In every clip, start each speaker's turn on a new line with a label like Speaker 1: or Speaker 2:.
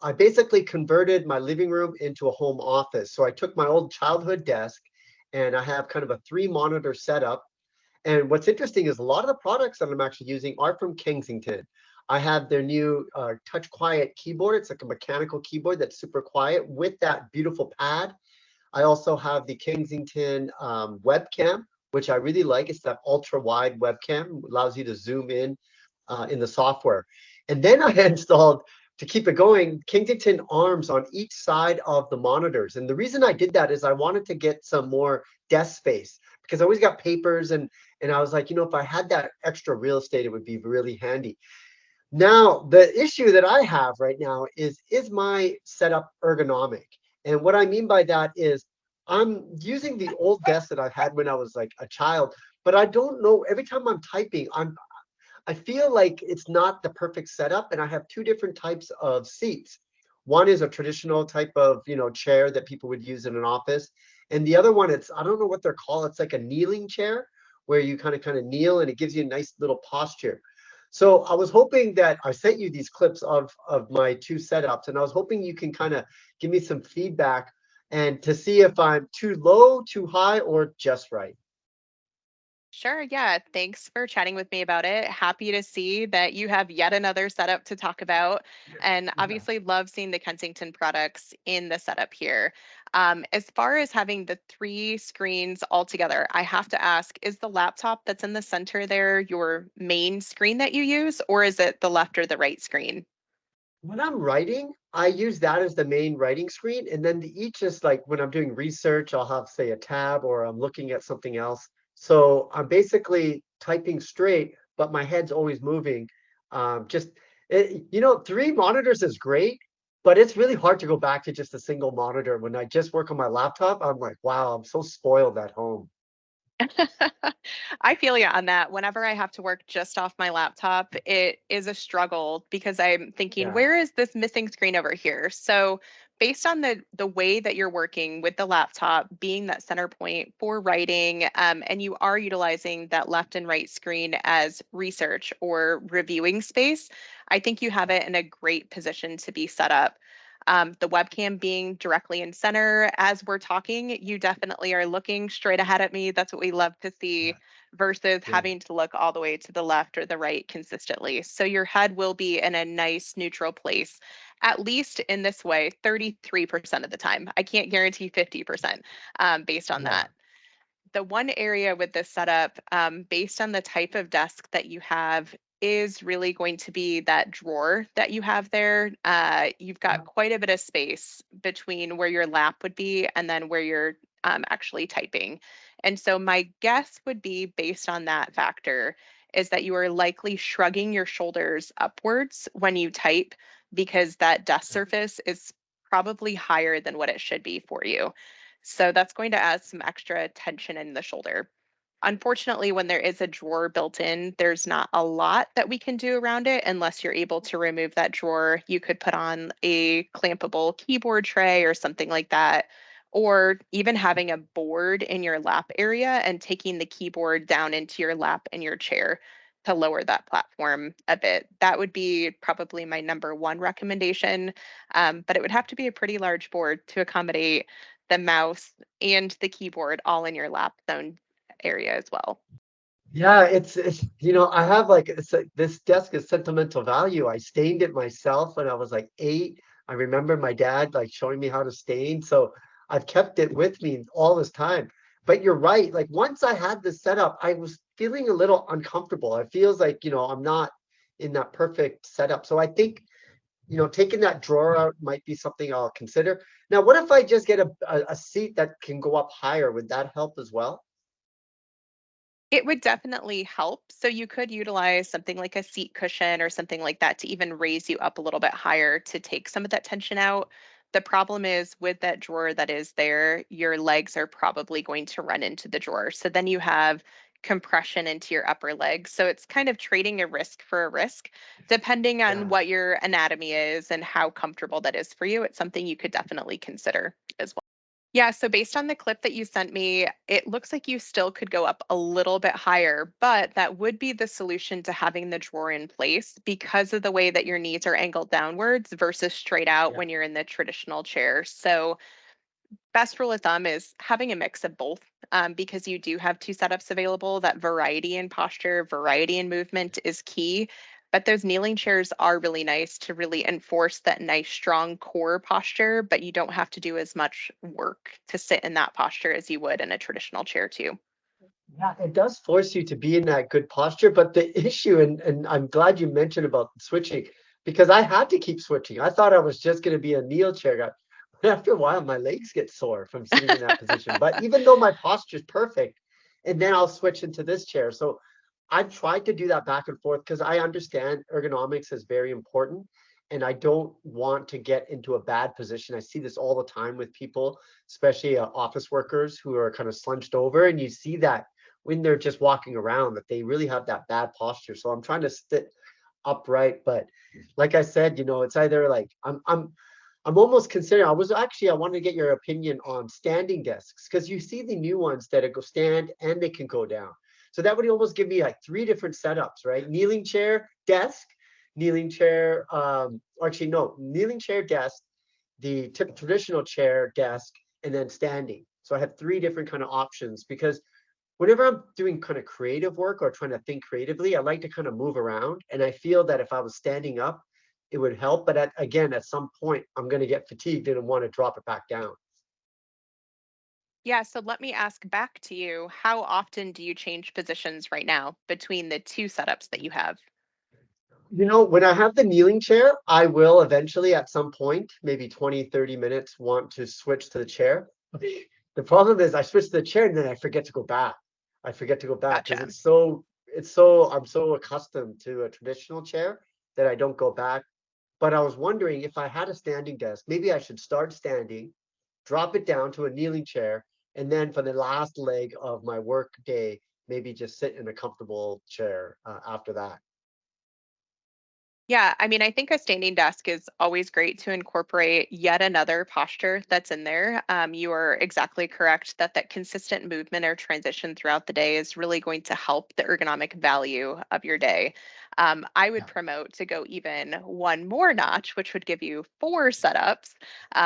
Speaker 1: I basically converted my living room into a home office. So I took my old childhood desk and I have kind of a 3 monitor setup. And what's interesting is a lot of the products that I'm actually using are from Kensington. I have their new Touch Quiet keyboard. It's like a mechanical keyboard that's super quiet with that beautiful pad. I also have the Kensington webcam, which I really like. It's that ultra wide webcam, allows you to zoom in the software. And then I installed, to keep it going, Kensington arms on each side of the monitors. And the reason I did that is I wanted to get some more desk space because I always got papers and I was like, if I had that extra real estate, it would be really handy. Now, the issue that I have right now is my setup ergonomic? And what I mean by that is I'm using the old desk that I've had when I was like a child, but I don't know, every time I'm typing, I feel like it's not the perfect setup, and I have two different types of seats. One is a traditional type of, chair that people would use in an office, and the other one, I don't know what they're called. It's like a kneeling chair where you kind of kneel, and it gives you a nice little posture. So I was hoping that I sent you these clips of my two setups, and I was hoping you can kind of give me some feedback and to see if I'm too low, too high, or just right.
Speaker 2: Sure. Yeah. Thanks for chatting with me about it. Happy to see that you have yet another setup to talk about. And
Speaker 1: Yeah.
Speaker 2: obviously, love seeing the Kensington products in the setup here. As far as having the three screens all together, I have to ask, is the laptop that's in the center there your main screen that you use, or is it the left or the right screen?
Speaker 1: When I'm writing, I use that as the main writing screen. And then each is like when I'm doing research, I'll have, say, a tab or I'm looking at something else. So I'm basically typing straight, but my head's always moving. Just, 3 monitors is great, but it's really hard to go back to just a single monitor. When I just work on my laptop, I'm like, wow, I'm so spoiled at home.
Speaker 2: I feel you on that. Whenever I have to work just off my laptop, it is a struggle because I'm thinking,
Speaker 1: Yeah.
Speaker 2: where is this missing screen over here? So, based on the way that you're working with the laptop being that center point for writing, and you are utilizing that left and right screen as research or reviewing space, I think you have it in a great position to be set up. The webcam being directly in center as we're talking, you definitely are looking straight ahead at me. That's what we love to
Speaker 1: Yeah.
Speaker 2: see versus
Speaker 1: Yeah.
Speaker 2: having to look all the way to the left or the right consistently. So your head will be in a nice neutral place, at least in this way, 33% of the time. I can't guarantee 50% based on
Speaker 1: Yeah.
Speaker 2: that. The one area with this setup, based on the type of desk that you have, is really going to be that drawer that you have there. You've got
Speaker 1: Yeah.
Speaker 2: quite a bit of space between where your lap would be and then where you're actually typing. And so, my guess would be based on that factor is that you are likely shrugging your shoulders upwards when you type because that desk surface is probably higher than what it should be for you. So that's going to add some extra tension in the shoulder. Unfortunately, when there is a drawer built in, there's not a lot that we can do around it unless you're able to remove that drawer. You could put on a clampable keyboard tray or something like that, or even having a board in your lap area and taking the keyboard down into your lap in your chair to lower that platform a bit. That would be probably my number one recommendation. But it would have to be a pretty large board to accommodate the mouse and the keyboard all in your lap zone area as well.
Speaker 1: Yeah, it's I have like this desk is sentimental value. I stained it myself when I was like 8. I remember my dad like showing me how to stain, so I've kept it with me all this time. But you're right, like once I had this set up, I was feeling a little uncomfortable. It feels like, I'm not in that perfect setup. So I think, taking that drawer out might be something I'll consider. Now, what if I just get a seat that can go up higher? Would that help as well?
Speaker 2: It would definitely help. So you could utilize something like a seat cushion or something like that to even raise you up a little bit higher to take some of that tension out. The problem is with that drawer that is there, your legs are probably going to run into the drawer. So then you have compression into your upper legs. So it's kind of trading a risk for a risk. Depending on
Speaker 1: Yeah.
Speaker 2: what your anatomy is and how comfortable that is for you, it's something you could definitely consider as well. Yeah, so based on the clip that you sent me, it looks like you still could go up a little bit higher, but that would be the solution to having the drawer in place because of the way that your knees are angled downwards versus straight out
Speaker 1: Yeah.
Speaker 2: when you're in the traditional chair. So best rule of thumb is having a mix of both, because you do have two setups available. That variety in posture, variety in movement is key. But those kneeling chairs are really nice to really enforce that nice, strong core posture, but you don't have to do as much work to sit in that posture as you would in a traditional chair, too.
Speaker 1: Yeah, it does force you to be in that good posture, but the issue, and I'm glad you mentioned about switching, because I had to keep switching. I thought I was just going to be a kneel chair guy. But after a while, my legs get sore from sitting in that position. But even though my posture is perfect, and then I'll switch into this chair. So I've tried to do that back and forth because I understand ergonomics is very important. And I don't want to get into a bad position. I see this all the time with people, especially office workers who are kind of slunched over. And you see that when they're just walking around that they really have that bad posture. So I'm trying to sit upright, but like I said, it's either like I'm almost considering. I wanted to get your opinion on standing desks because you see the new ones that go stand and they can go down. So that would almost give me like three different setups, right? Kneeling chair, desk, kneeling chair, actually no, kneeling chair, desk, the traditional chair, desk, and then standing. So I have three different kind of options because whenever I'm doing kind of creative work or trying to think creatively, I like to kind of move around. And I feel that if I was standing up, it would help. But again, at some point, I'm going to get fatigued and want to drop it back down.
Speaker 2: Yeah, so let me ask back to you, how often do you change positions right now between the two setups that you have?
Speaker 1: When I have the kneeling chair, I will eventually at some point, maybe 20, 30 minutes, want to switch to the chair. The problem is I switch to the chair and then I forget to go back. I forget to go back because
Speaker 2: Gotcha.
Speaker 1: I'm so accustomed to a traditional chair that I don't go back. But I was wondering if I had a standing desk, maybe I should start standing, drop it down to a kneeling chair, and then for the last leg of my work day, maybe just sit in a comfortable chair after that.
Speaker 2: Yeah, I mean, I think a standing desk is always great to incorporate yet another posture that's in there. You are exactly correct that that consistent movement or transition throughout the day is really going to help the ergonomic value of your day. I would
Speaker 1: Yeah.
Speaker 2: promote to go even one more notch, which would give you four setups.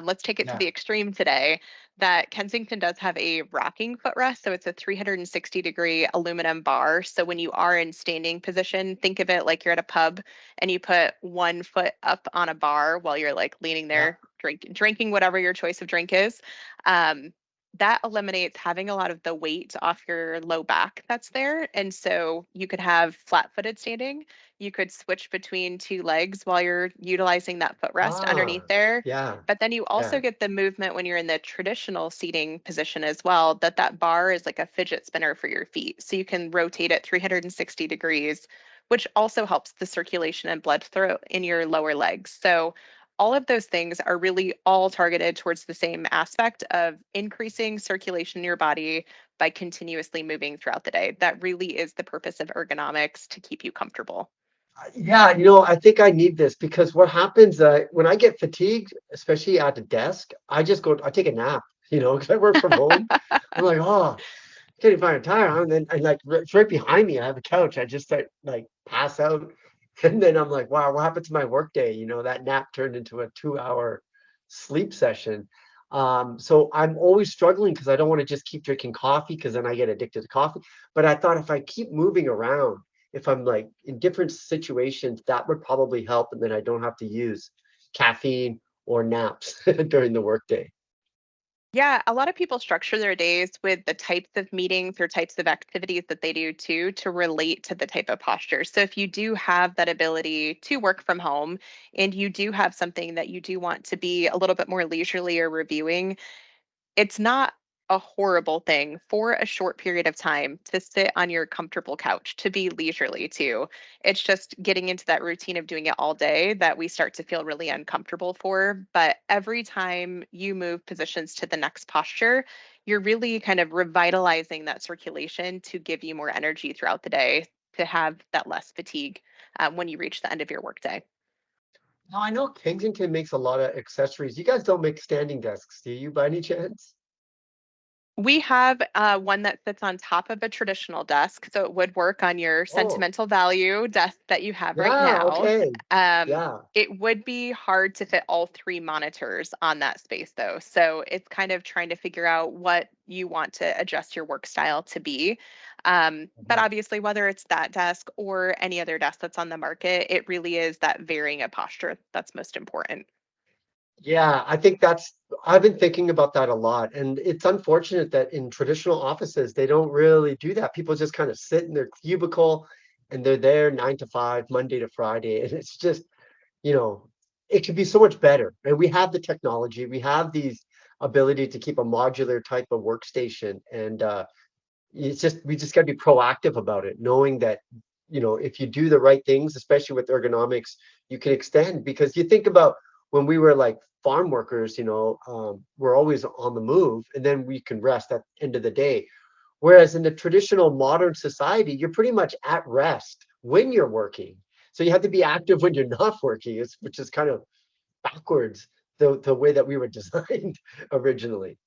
Speaker 2: Let's take it to
Speaker 1: Yeah.
Speaker 2: the extreme today. That Kensington does have a rocking footrest, so it's a 360-degree aluminum bar. So when you are in standing position, think of it like you're at a pub and you put one foot up on a bar while you're like leaning
Speaker 1: Yeah.
Speaker 2: there drinking whatever your choice of drink is. um, that eliminates having a lot of the weight off your low back that's there, and so you could have flat-footed standing. You could switch between two legs while you're utilizing that footrest underneath
Speaker 1: Ah,
Speaker 2: there,
Speaker 1: yeah.
Speaker 2: but then you also
Speaker 1: Yeah.
Speaker 2: get the movement when you're in the traditional seating position as well, that that bar is like a fidget spinner for your feet, so you can rotate it 360 degrees, which also helps the circulation and blood flow in your lower legs. So, all of those things are really all targeted towards the same aspect of increasing circulation in your body by continuously moving throughout the day. That really is the purpose of ergonomics, to keep you comfortable.
Speaker 1: Yeah, I think I need this because what happens when I get fatigued, especially at the desk, I take a nap, because I work from home. I'm like, oh, getting fucking tired. And then and like it's right behind me. I have a couch. I just start like pass out. And then I'm like, wow, what happened to my work day? That nap turned into a 2-hour sleep session. So I'm always struggling because I don't want to just keep drinking coffee because then I get addicted to coffee. But I thought if I keep moving around, if I'm like in different situations, that would probably help. And then I don't have to use caffeine or naps during the workday.
Speaker 2: Yeah, a lot of people structure their days with the types of meetings or types of activities that they do too to relate to the type of posture. So if you do have that ability to work from home and you do have something that you do want to be a little bit more leisurely or reviewing, it's not a horrible thing for a short period of time to sit on your comfortable couch, to be leisurely too. It's just getting into that routine of doing it all day that we start to feel really uncomfortable for. But every time you move positions to the next posture, you're really kind of revitalizing that circulation to give you more energy throughout the day, to have that less fatigue when you reach the end of your workday.
Speaker 1: Now I know Kensington makes a lot of accessories. You guys don't make standing desks, do you, by any chance?
Speaker 2: We have one that sits on top of a traditional desk, so it would work on your
Speaker 1: Oh,
Speaker 2: sentimental value desk that you have right
Speaker 1: yeah,
Speaker 2: now.
Speaker 1: okay.
Speaker 2: Um,
Speaker 1: Yeah.
Speaker 2: it would be hard to fit all three monitors on that space, though. So it's kind of trying to figure out what you want to adjust your work style to be. But
Speaker 1: Mhm.
Speaker 2: obviously, whether it's that desk or any other desk that's on the market, it really is that varying of posture that's most important.
Speaker 1: Yeah, I think I've been thinking about that a lot. And it's unfortunate that in traditional offices, they don't really do that. People just kind of sit in their cubicle and they're there 9 to 5, Monday to Friday. And it's just, you know, it could be so much better. And we have the technology, we have these ability to keep a modular type of workstation. And we just got to be proactive about it, knowing that, if you do the right things, especially with ergonomics, you can extend. Because you think about when we were like farm workers, we're always on the move, and then we can rest at the end of the day. Whereas in the traditional modern society, you're pretty much at rest when you're working. So you have to be active when you're not working, which is kind of backwards, the way that we were designed originally.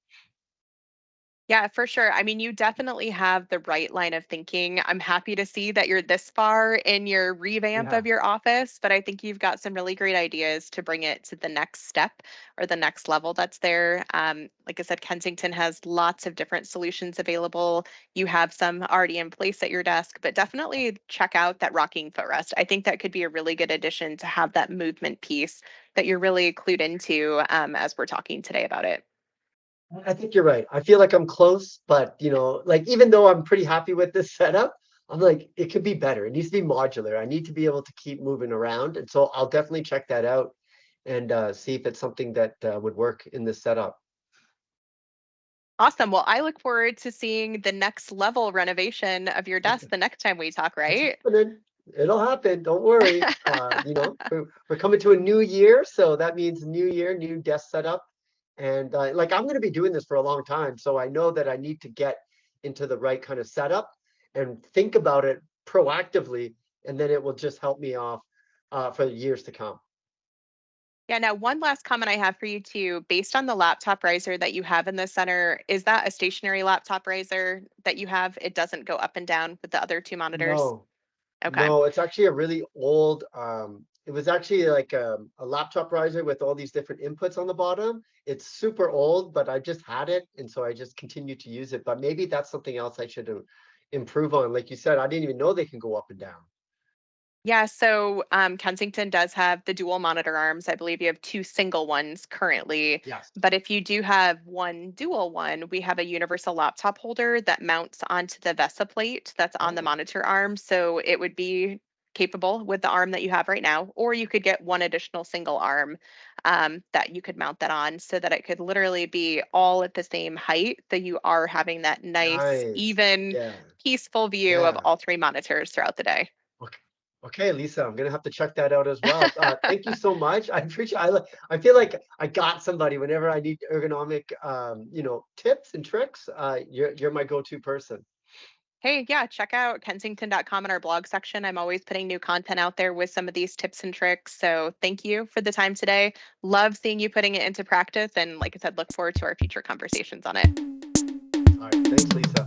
Speaker 2: Yeah, for sure. I mean, you definitely have the right line of thinking. I'm happy to see that you're this far in your revamp
Speaker 1: Yeah.
Speaker 2: of your office, but I think you've got some really great ideas to bring it to the next step or the next level that's there. Like I said, Kensington has lots of different solutions available. You have some already in place at your desk, but definitely check out that rocking footrest. I think that could be a really good addition to have that movement piece that you're really clued into as we're talking today about it.
Speaker 1: I think you're right. I feel like I'm close, but like even though I'm pretty happy with this setup, I'm like, it could be better. It needs to be modular. I need to be able to keep moving around. And so I'll definitely check that out and see if it's something that would work in this setup.
Speaker 2: Awesome. Well, I look forward to seeing the next level renovation of your desk the next time we talk,
Speaker 1: It's
Speaker 2: right?
Speaker 1: happening. It'll happen. Don't worry. We're coming to a new year, so that means new year, new desk setup. And like I'm going to be doing this for a long time, so I know that I need to get into the right kind of setup and think about it proactively, and then it will just help me off for years to come.
Speaker 2: Yeah, now one last comment I have for you too, based on the laptop riser that you have in the center, is that a stationary laptop riser that you have? It doesn't go up and down with the other two monitors?
Speaker 1: No,
Speaker 2: Okay.
Speaker 1: no, it's actually a really old. It was actually like a laptop riser with all these different inputs on the bottom. It's super old, but I just had it, and so I just continue to use it. But maybe that's something else I should improve on. Like you said, I didn't even know they can go up and down.
Speaker 2: Yeah, so Kensington does have the dual monitor arms. I believe you have two single ones currently.
Speaker 1: Yes.
Speaker 2: But if you do have one dual one, we have a universal laptop holder that mounts onto the VESA plate that's on the
Speaker 1: Oh,
Speaker 2: monitor arm. So it would be capable with the arm that you have right now, or you could get one additional single arm that you could mount that on so that it could literally be all at the same height. So you are having that nice,
Speaker 1: nice.
Speaker 2: even,
Speaker 1: Yeah,
Speaker 2: peaceful view of
Speaker 1: yeah.
Speaker 2: all three monitors throughout the day.
Speaker 1: Okay. Okay, Lisa, I'm gonna have to check that out as well. Thank you so much. I appreciate. I feel like I got somebody whenever I need ergonomic, tips and tricks. You're my go-to person.
Speaker 2: Hey, yeah, check out kensington.com in our blog section. I'm always putting new content out there with some of these tips and tricks. So thank you for the time today. Love seeing you putting it into practice. And like I said, look forward to our future conversations on it.
Speaker 1: All right, thanks, Lisa.